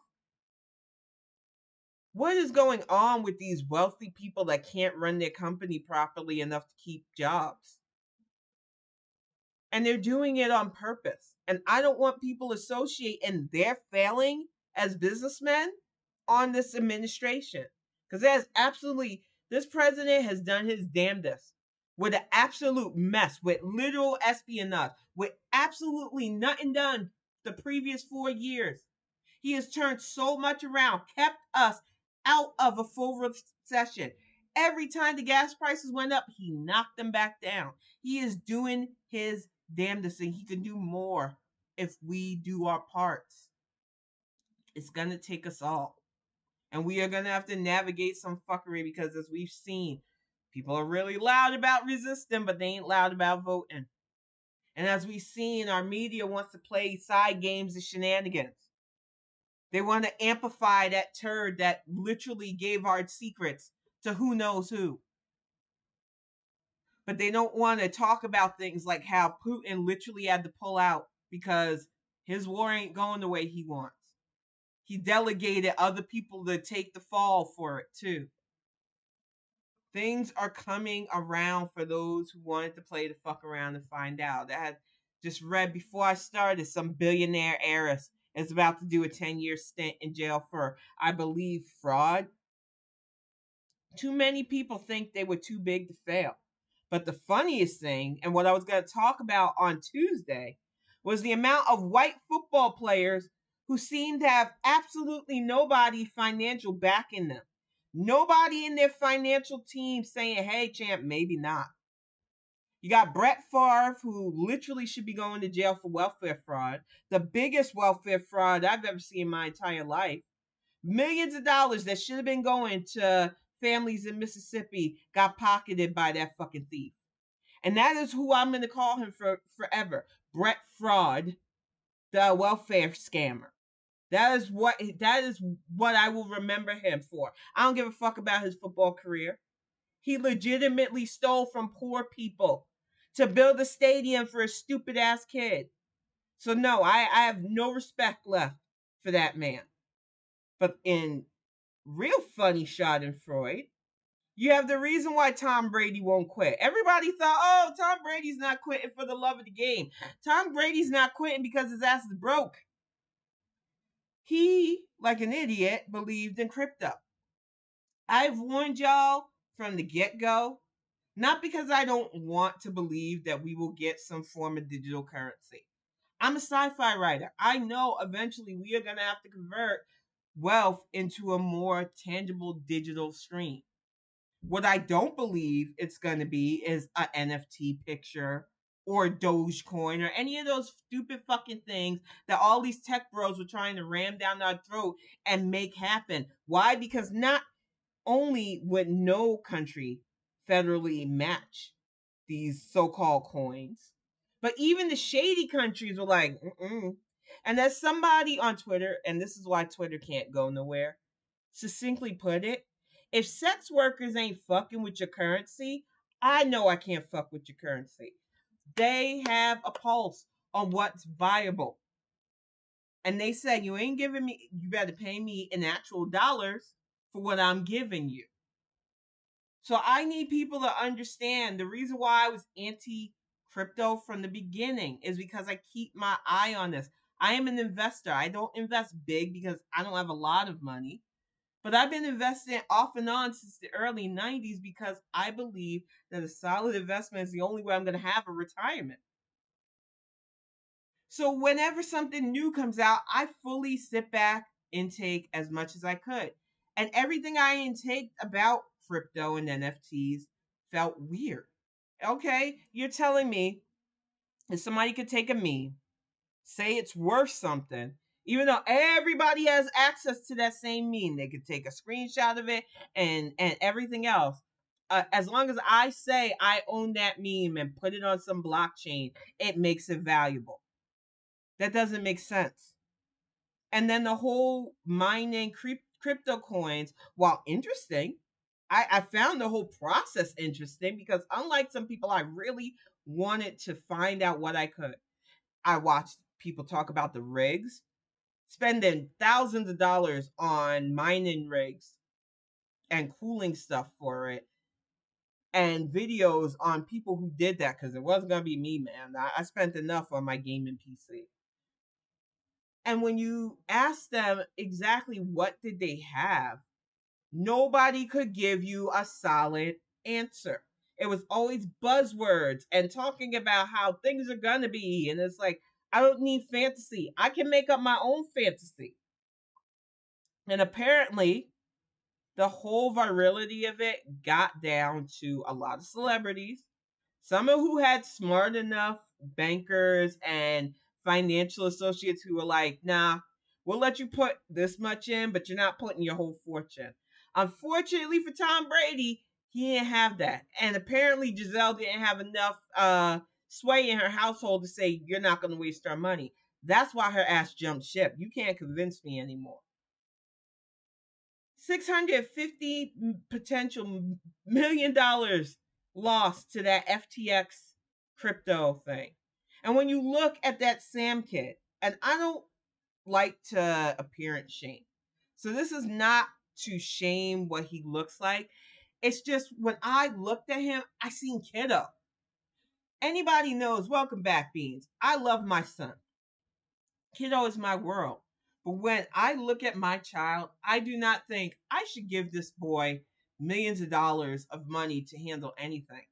What is going on with these wealthy people that can't run their company properly enough to keep jobs? And they're doing it on purpose. And I don't want people associating their failing as businessmen on this administration. Because this president has done his damnedest with an absolute mess, with literal espionage, with absolutely nothing done the previous 4 years. He has turned so much around, kept us out of a full recession. Every time the gas prices went up, he knocked them back down. He is doing his damnedest, and he can do more if we do our parts. It's going to take us all. And we are going to have to navigate some fuckery because, as we've seen, people are really loud about resisting, but they ain't loud about voting. And as we've seen, our media wants to play side games and shenanigans. They want to amplify that turd that literally gave our secrets to who knows who. But they don't want to talk about things like how Putin literally had to pull out because his war ain't going the way he wants. He delegated other people to take the fall for it too. Things are coming around for those who wanted to play the fuck around and find out. I had just read before I started, some billionaire heiress is about to do a 10-year stint in jail for, I believe, fraud. Too many people think they were too big to fail. But the funniest thing, and what I was going to talk about on Tuesday, was the amount of white football players who seem to have absolutely nobody financial backing them. Nobody in their financial team saying, hey, champ, maybe not. You got Brett Favre, who literally should be going to jail for welfare fraud, the biggest welfare fraud I've ever seen in my entire life. Millions of dollars that should have been going to families in Mississippi got pocketed by that fucking thief. And that is who I'm going to call him for forever. Brett Fraud, the welfare scammer. That is what I will remember him for. I don't give a fuck about his football career. He legitimately stole from poor people to build a stadium for a stupid ass kid. So no, I have no respect left for that man. But in real funny Schadenfreude, you have the reason why Tom Brady won't quit. Everybody thought, oh, Tom Brady's not quitting for the love of the game. Tom Brady's not quitting because his ass is broke. He, like an idiot, believed in crypto. I've warned y'all from the get-go, not because I don't want to believe that we will get some form of digital currency. I'm a sci-fi writer. I know eventually we are going to have to convert wealth into a more tangible digital stream. What I don't believe it's going to be is an NFT picture or Dogecoin or any of those stupid fucking things that all these tech bros were trying to ram down our throat and make happen. Why? Because not only would no country federally match these so-called coins, but even the shady countries were like, mm-mm. And as somebody on Twitter, and this is why Twitter can't go nowhere, succinctly put it, if sex workers ain't fucking with your currency, I know I can't fuck with your currency. They have a pulse on what's viable. And they said, you ain't giving me, you better pay me in actual dollars for what I'm giving you. So I need people to understand the reason why I was anti crypto from the beginning is because I keep my eye on this. I am an investor. I don't invest big because I don't have a lot of money. But I've been investing off and on since the early 90s because I believe that a solid investment is the only way I'm going to have a retirement. So whenever something new comes out, I fully sit back, intake as much as I could. And everything I intake about crypto and NFTs felt weird. Okay, you're telling me if somebody could take a meme, say it's worth something, even though everybody has access to that same meme, they could take a screenshot of it and everything else. As long as I say I own that meme and put it on some blockchain, it makes it valuable. That doesn't make sense. And then the whole mining crypto coins, while interesting, I found the whole process interesting because unlike some people, I really wanted to find out what I could. I watched people talk about the rigs, spending thousands of dollars on mining rigs and cooling stuff for it, and videos on people who did that because it wasn't going to be me, man. I spent enough on my gaming PC. And when you ask them exactly what did they have, nobody could give you a solid answer. It was always buzzwords and talking about how things are going to be. And it's like, I don't need fantasy. I can make up my own fantasy. And apparently, the whole virility of it got down to a lot of celebrities, some of who had smart enough bankers and financial associates who were like, nah, we'll let you put this much in, but you're not putting your whole fortune. Unfortunately for Tom Brady, he didn't have that. And apparently Giselle didn't have enough sway in her household to say, you're not going to waste our money. That's why her ass jumped ship. You can't convince me anymore. 650 potential $1 million lost to that FTX crypto thing. And when you look at that Sam kid, and I don't like to appearance shame. So this is not to shame what he looks like. It's just when I looked at him, I seen kiddo. Anybody knows, welcome back, Beans. I love my son. Kiddo is my world. But when I look at my child, I do not think I should give this boy millions of dollars of money to handle anything.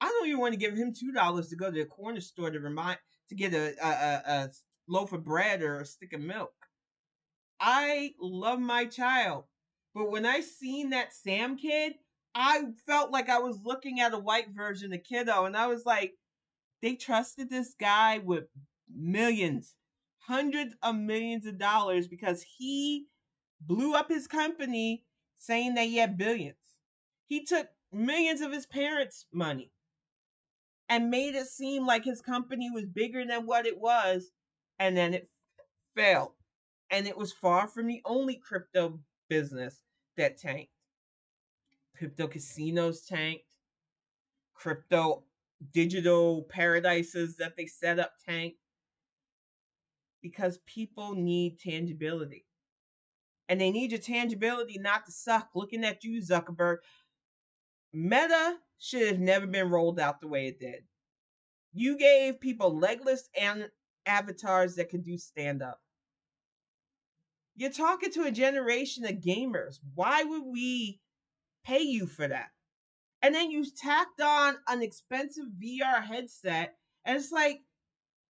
I don't even want to give him $2 to go to the corner store to get a loaf of bread or a stick of milk. I love my child, but when I seen that Sam kid, I felt like I was looking at a white version of Kiddo, and I was like, they trusted this guy with millions, hundreds of millions of dollars because he blew up his company saying that he had billions. He took millions of his parents' money and made it seem like his company was bigger than what it was, and then it failed. And it was far from the only crypto business that tanked. Crypto casinos tanked, crypto digital paradises that they set up tanked because people need tangibility. And they need your tangibility not to suck. Looking at you, Zuckerberg. Meta should have never been rolled out the way it did. You gave people legless and avatars that could do stand up. You're talking to a generation of gamers. Why would we pay you for that? And then you tacked on an expensive VR headset, and it's like,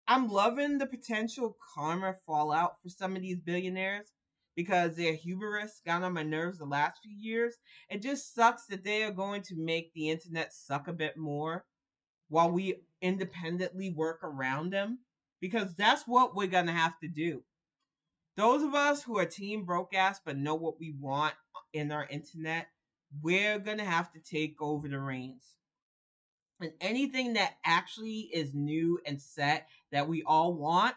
I'm loving the potential karma fallout for some of these billionaires because their hubris got on my nerves the last few years. It just sucks that they are going to make the internet suck a bit more while we independently work around them because that's what we're going to have to do. Those of us who are team broke ass but know what we want in our internet, we're going to have to take over the reins. And anything that actually is new and set that we all want,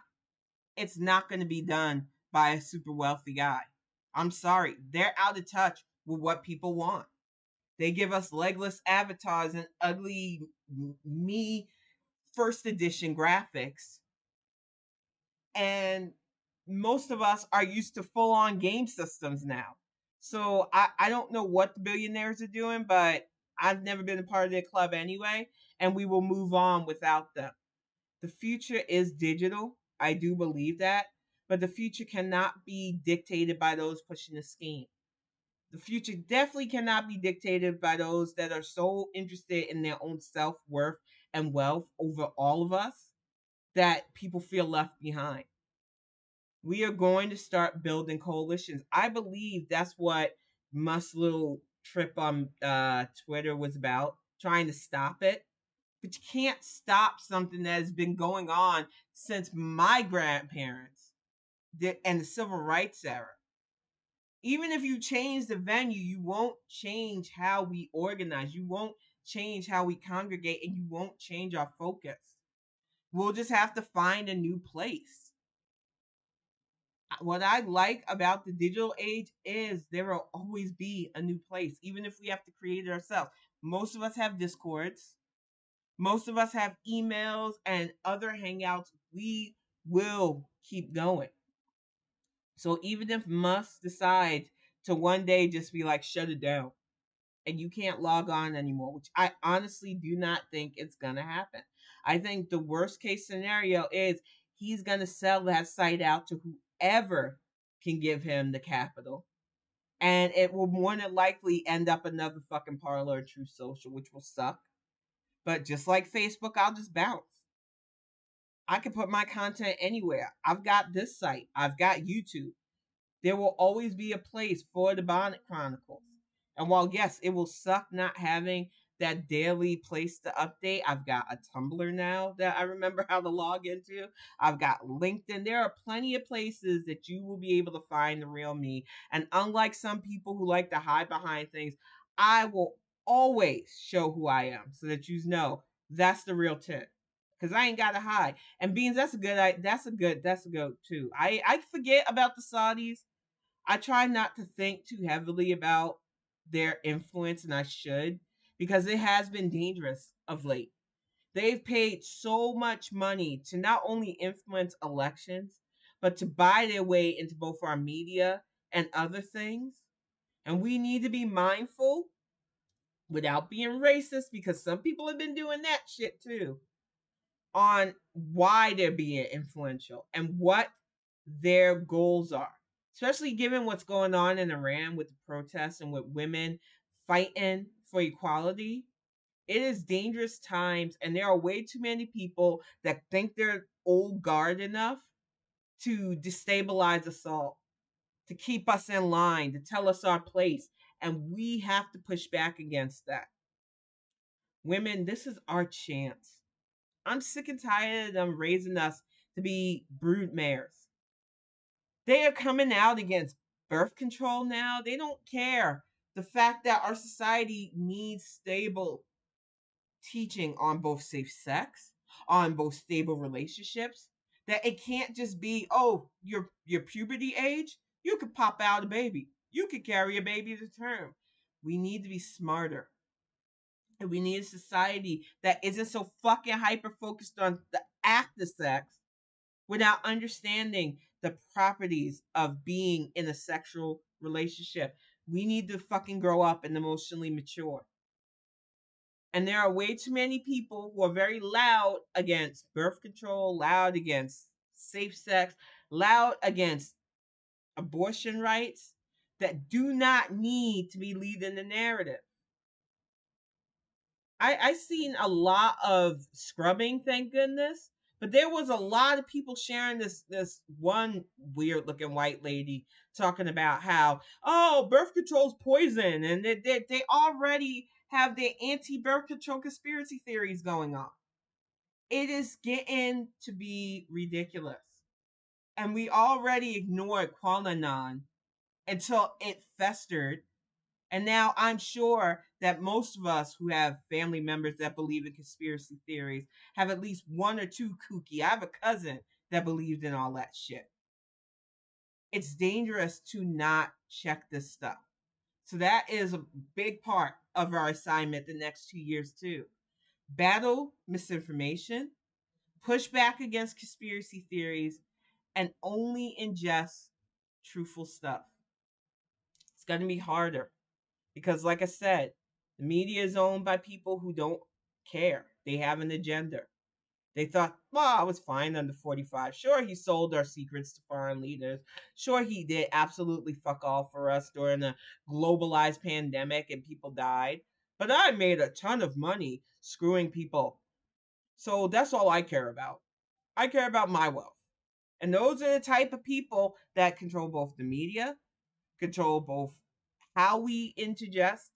it's not going to be done by a super wealthy guy. I'm sorry, they're out of touch with what people want. They give us legless avatars and ugly me first edition graphics. And most of us are used to full on game systems now. So I don't know what the billionaires are doing, but I've never been a part of their club anyway, and we will move on without them. The future is digital. I do believe that. But the future cannot be dictated by those pushing the scheme. The future definitely cannot be dictated by those that are so interested in their own self worth and wealth over all of us that people feel left behind. We are going to start building coalitions. I believe that's what Musk's little trip on Twitter was about, trying to stop it. But you can't stop something that has been going on since my grandparents and the civil rights era. Even if you change the venue, you won't change how we organize. You won't change how we congregate, and you won't change our focus. We'll just have to find a new place. What I like about the digital age is there will always be a new place, even if we have to create it ourselves. Most of us have Discords, most of us have emails and other hangouts. We will keep going. So even if Musk decides to one day just be like, shut it down, and you can't log on anymore, which I honestly do not think it's gonna happen. I think the worst case scenario is he's gonna sell that site out to whoever can give him the capital. And it will more than likely end up another fucking Parler or True Social, which will suck. But just like Facebook, I'll just bounce. I can put my content anywhere. I've got this site, I've got YouTube. There will always be a place for the Bonnet Chronicles. And while, yes, it will suck not having that daily place to update, I've got a Tumblr now that I remember how to log into. I've got LinkedIn. There are plenty of places that you will be able to find the real me. And unlike some people who like to hide behind things, I will always show who I am so that you know that's the real tip. Cause I ain't gotta hide. And Beans, that's a good too. I forget about the Saudis. I try not to think too heavily about their influence, and I should, because it has been dangerous of late. They've paid so much money to not only influence elections, but to buy their way into both our media and other things. And we need to be mindful without being racist, because some people have been doing that shit too, on why they're being influential and what their goals are, especially given what's going on in Iran with the protests and with women fighting for equality. It is dangerous times, and there are way too many people that think they're old guard enough to destabilize us all, to keep us in line, to tell us our place. And we have to push back against that. Women, this is our chance. I'm sick and tired of them raising us to be brood mares. They are coming out against birth control now. They don't care. The fact that our society needs stable teaching on both safe sex, on both stable relationships, that it can't just be, oh, your puberty age, you could pop out a baby. You could carry a baby to term. We need to be smarter. And we need a society that isn't so fucking hyper focused on the act of sex without understanding the properties of being in a sexual relationship. We need to fucking grow up and emotionally mature. And there are way too many people who are very loud against birth control, loud against safe sex, loud against abortion rights, that do not need to be leading the narrative. I seen a lot of scrubbing, thank goodness. But there was a lot of people sharing this one weird looking white lady talking about how, oh, birth control's poison, and they already have their anti birth control conspiracy theories going on. It is getting to be ridiculous. And we already ignored Qualanon until it festered, and now I'm sure that most of us who have family members that believe in conspiracy theories have at least one or two kooky. I have a cousin that believed in all that shit. It's dangerous to not check this stuff. So that is a big part of our assignment the next 2 years too. Battle misinformation, push back against conspiracy theories, and only ingest truthful stuff. It's going to be harder. Because, like I said, the media is owned by people who don't care. They have an agenda. They thought, well, I was fine under 45. Sure, he sold our secrets to foreign leaders. Sure, he did absolutely fuck all for us during a globalized pandemic and people died. But I made a ton of money screwing people. So that's all I care about. I care about my wealth. And those are the type of people that control both the media, control both how we ingest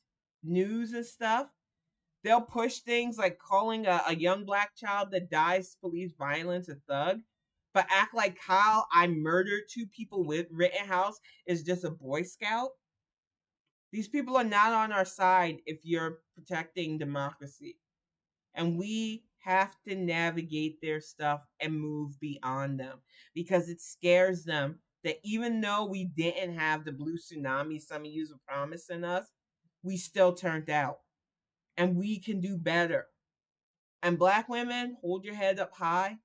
news and stuff. They'll push things like calling a young black child that dies police violence a thug, but act like how I murdered two people with Rittenhouse is just a Boy Scout. These people are not on our side if you're protecting democracy. And we have to navigate their stuff and move beyond them because it scares them that even though we didn't have the blue tsunami some of you were promising us, we still turned out and we can do better. And black women, hold your head up high,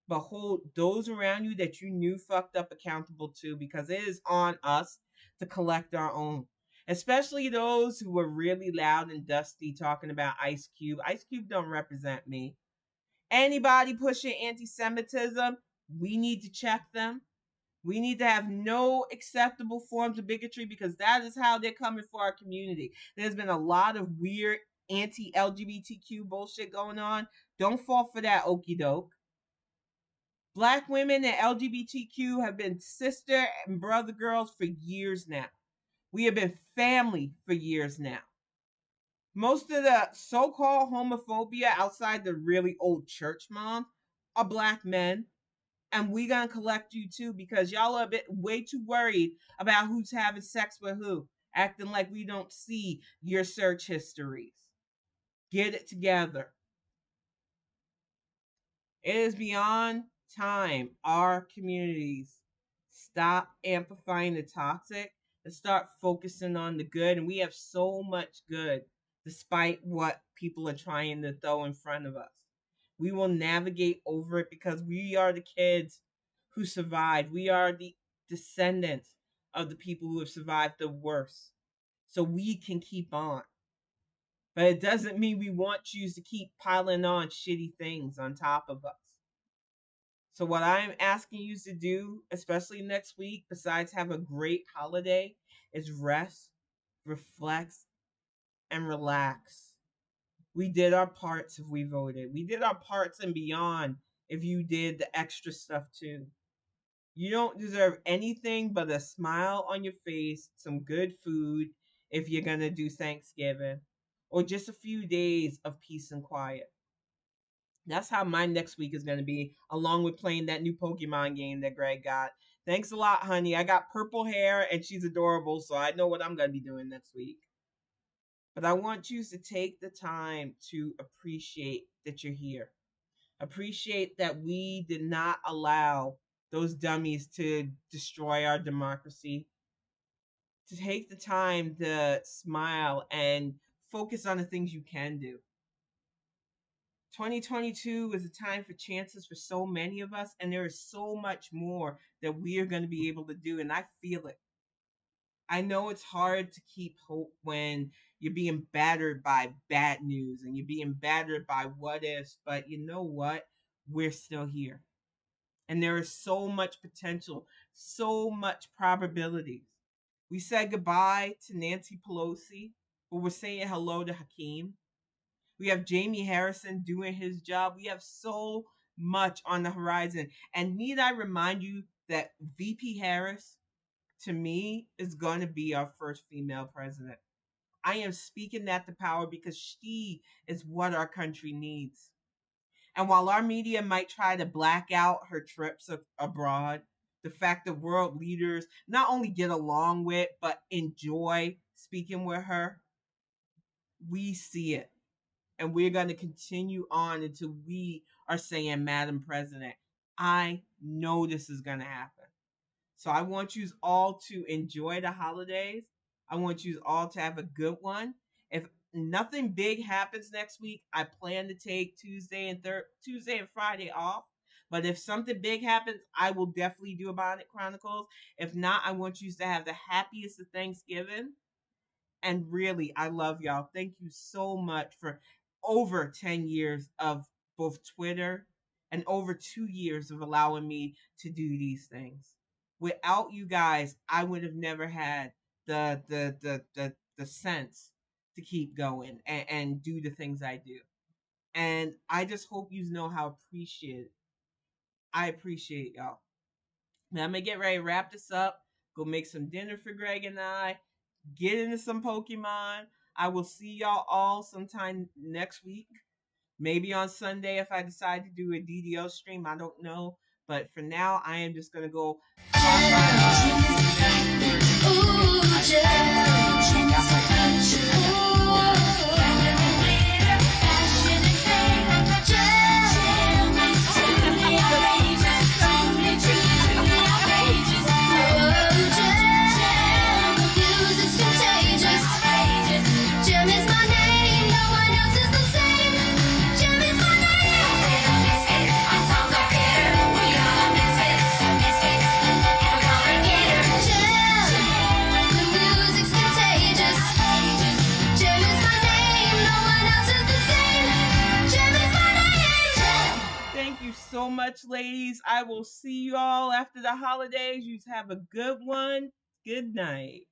but hold those around you that you knew fucked up accountable to because it is on us to collect our own. Especially those who were really loud and dusty talking about Ice Cube. Ice Cube don't represent me. Anybody pushing anti-Semitism, we need to check them. We need to have no acceptable forms of bigotry because that is how they're coming for our community. There's been a lot of weird anti-LGBTQ bullshit going on. Don't fall for that okey doke. Black women and LGBTQ have been sister and brother girls for years now. We have been family for years now. Most of the so called homophobia outside the really old church moms are black men. And we gonna collect you too because y'all are a bit way too worried about who's having sex with who, acting like we don't see your search histories. Get it together. It is beyond time our communities stop amplifying the toxic and start focusing on the good. And we have so much good despite what people are trying to throw in front of us. We will navigate over it because we are the kids who survived. We are the descendants of the people who have survived the worst. So we can keep on. But it doesn't mean we want you to keep piling on shitty things on top of us. So what I'm asking you to do, especially next week, besides have a great holiday, is rest, reflect, and relax. We did our parts if we voted. We did our parts and beyond if you did the extra stuff too. You don't deserve anything but a smile on your face, some good food if you're going to do Thanksgiving, or just a few days of peace and quiet. That's how my next week is going to be, along with playing that new Pokemon game that Greg got. Thanks a lot, honey. I got purple hair and she's adorable, so I know what I'm going to be doing next week. But I want you to take the time to appreciate that you're here. Appreciate that we did not allow those dummies to destroy our democracy. To take the time to smile and focus on the things you can do. 2022 is a time for chances for so many of us, and there is so much more that we are going to be able to do, and I feel it. I know it's hard to keep hope when you're being battered by bad news and you're being battered by what ifs, but you know what? We're still here. And there is so much potential, so much probabilities. We said goodbye to Nancy Pelosi, but we're saying hello to Hakeem. We have Jamie Harrison doing his job. We have so much on the horizon. And need I remind you that VP Harris, to me, is going to be our first female president. I am speaking that to power because she is what our country needs. And while our media might try to black out her trips abroad, the fact that world leaders not only get along with, but enjoy speaking with her, we see it. And we're going to continue on until we are saying, Madam President, I know this is going to happen. So I want you all to enjoy the holidays. I want you all to have a good one. If nothing big happens next week, I plan to take Tuesday and Friday off. But if something big happens, I will definitely do a Bonnet Chronicles. If not, I want you to have the happiest of Thanksgiving. And really, I love y'all. Thank you so much for over 10 years of both Twitter and over 2 years of allowing me to do these things. Without you guys, I would have never had the sense to keep going and do the things I do. And I just hope you know how I appreciate y'all. Now I'm gonna get ready to wrap this up. Go make some dinner for Greg and I. Get into some Pokemon. I will see y'all all sometime next week. Maybe on Sunday if I decide to do a DDO stream. I don't know. But for now, I am just going to go so much, ladies. I will see you all after the holidays. You have a good one. Good night.